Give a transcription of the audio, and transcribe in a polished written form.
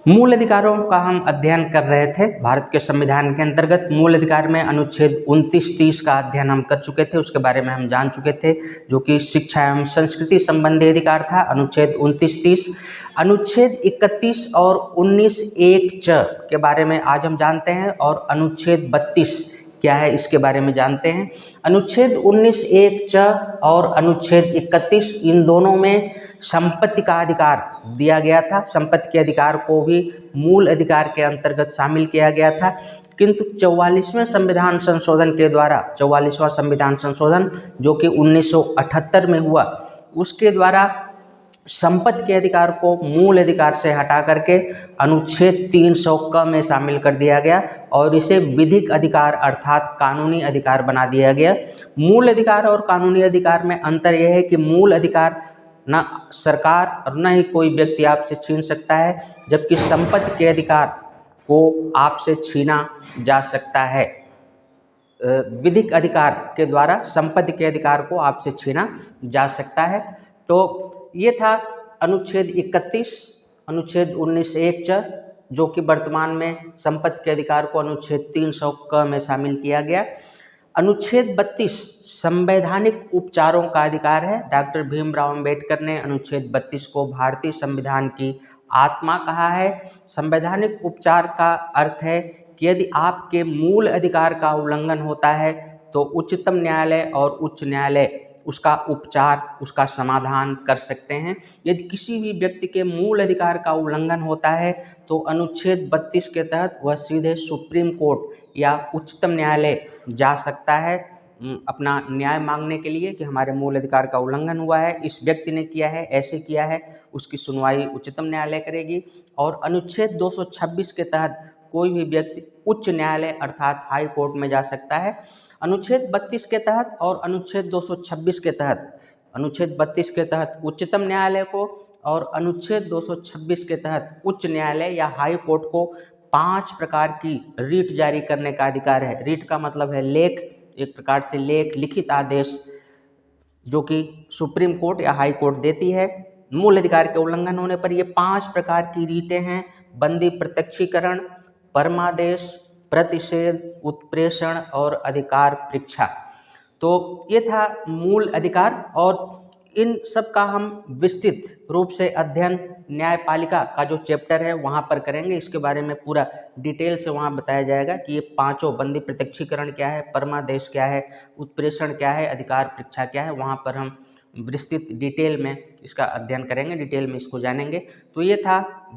मूल अधिकारों का हम अध्ययन कर रहे थे। भारत के संविधान के अंतर्गत मूल अधिकार में अनुच्छेद 29-30 का अध्ययन हम कर चुके थे, उसके बारे में हम जान चुके थे, जो कि शिक्षा एवं संस्कृति संबंधी अधिकार था, अनुच्छेद 29-30। अनुच्छेद 31 और 19(1)(च) के बारे में आज हम जानते हैं और अनुच्छेद 32 क्या है इसके बारे में जानते हैं। अनुच्छेद 19(1)(च) और अनुच्छेद 31 इन दोनों में संपत्ति का अधिकार दिया गया था। संपत्ति के अधिकार को भी मूल अधिकार के अंतर्गत शामिल किया गया था, किंतु 44वें संविधान संशोधन के द्वारा 44वां संविधान संशोधन जो कि 1978 में हुआ, उसके द्वारा संपत्ति के अधिकार को मूल अधिकार से हटा करके अनुच्छेद 300 में शामिल कर दिया गया और इसे विधिक अधिकार अर्थात कानूनी अधिकार बना दिया गया। मूल अधिकार और कानूनी अधिकार में अंतर यह है कि मूल अधिकार न सरकार और न ही कोई व्यक्ति आपसे छीन सकता है, जबकि संपत्ति के अधिकार को आपसे छीना जा सकता है। विधिक अधिकार के द्वारा संपत्ति के अधिकार को आपसे छीना जा सकता है। तो ये था अनुच्छेद 31, अनुच्छेद 19(1)(च) जो कि वर्तमान में संपत्ति के अधिकार को अनुच्छेद 300 में शामिल किया गया। अनुच्छेद 32 संवैधानिक उपचारों का अधिकार है। डॉक्टर भीमराव अंबेडकर ने अनुच्छेद 32 को भारतीय संविधान की आत्मा कहा है। संवैधानिक उपचार का अर्थ है कि यदि आपके मूल अधिकार का उल्लंघन होता है तो उच्चतम न्यायालय और उच्च न्यायालय उसका उपचार, उसका समाधान कर सकते हैं। यदि किसी भी व्यक्ति के मूल अधिकार का उल्लंघन होता है तो अनुच्छेद 32 के तहत वह सीधे सुप्रीम कोर्ट या उच्चतम न्यायालय जा सकता है अपना न्याय मांगने के लिए कि हमारे मूल अधिकार का उल्लंघन हुआ है, इस व्यक्ति ने किया है, ऐसे किया है, उसकी सुनवाई उच्चतम न्यायालय करेगी। और अनुच्छेद 226 के तहत कोई भी व्यक्ति उच्च न्यायालय अर्थात हाई कोर्ट में जा सकता है। अनुच्छेद 32 के तहत और अनुच्छेद 226 के तहत, अनुच्छेद 32 के तहत उच्चतम न्यायालय को और अनुच्छेद 226 के तहत उच्च न्यायालय या हाई कोर्ट को 5 प्रकार की रीट जारी करने का अधिकार है। रीट का मतलब है लेख, एक प्रकार से लेख, लिखित आदेश जो कि सुप्रीम कोर्ट या हाई कोर्ट देती है। मूल अधिकार के उल्लंघन होने पर ये 5 प्रकार की रीटें हैं: बंदी प्रत्यक्षीकरण, परमादेश, प्रतिषेध, उत्प्रेषण और अधिकार परीक्षा। तो ये था मूल अधिकार और इन सब का हम विस्तृत रूप से अध्ययन न्यायपालिका का जो चैप्टर है वहाँ पर करेंगे। इसके बारे में पूरा डिटेल से वहाँ बताया जाएगा कि ये पांचों, बंदी प्रत्यक्षीकरण क्या है, परमादेश क्या है, उत्प्रेषण क्या है, अधिकार परीक्षा क्या है, वहाँ पर हम विस्तृत डिटेल में इसका अध्ययन करेंगे, डिटेल में इसको जानेंगे। तो ये था